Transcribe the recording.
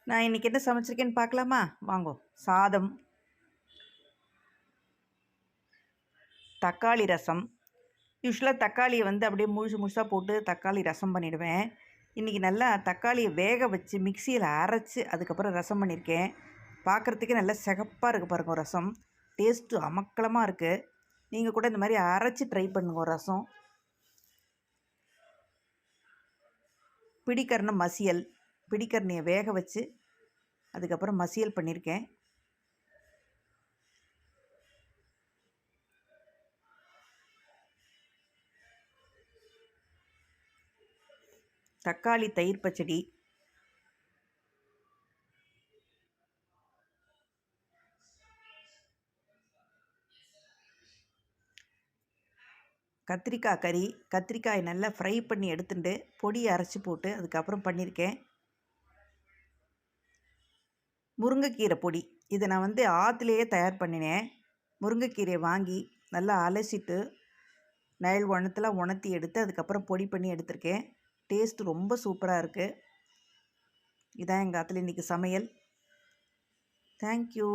நான் இன்றைக்கி என்ன சமைச்சிருக்கேன்னு பார்க்கலாமா? வாங்கோ. சாதம், தக்காளி ரசம். யூஸ்வலாக தக்காளியை அப்படியே முழுசாக போட்டு தக்காளி ரசம் பண்ணிவிடுவேன். இன்றைக்கி நல்லா தக்காளியை வேக வச்சு மிக்சியில் அரைச்சி அதுக்கப்புறம் ரசம் பண்ணியிருக்கேன். பார்க்குறதுக்கே நல்லா சிகப்பாக இருக்குது பாருங்க ரசம். டேஸ்ட்டு அமக்கலமாக இருக்குது. நீங்கள் கூட இந்த மாதிரி அரைச்சி ட்ரை பண்ணுங்க ரசம். பிடிக்கரணை மசியல். பிடிக்கரணையை வேக வச்சு அதுக்கப்புறம் மசியல் பண்ணியிருக்கேன். தக்காளி தயிர் பச்சடி, கத்திரிக்காய் கறி. கத்திரிக்காய் நல்லா ஃப்ரை பண்ணி எடுத்துட்டு பொடியை அரைச்சி போட்டு அதுக்கப்புறம் பண்ணியிருக்கேன். முருங்கைக்கீரை பொடி. இதை நான் ஆற்றுலேயே தயார் பண்ணினேன். முருங்கைக்கீரையை வாங்கி நல்லா அலசிட்டு நயல் உணத்தில் உணர்த்தி எடுத்து அதுக்கப்புறம் பொடி பண்ணி எடுத்திருக்கேன். டேஸ்ட் ரொம்ப சூப்பராக இருக்குது. இதான் எங்கள் ஆற்றுல இன்றைக்கி சமையல். தேங்க்யூ.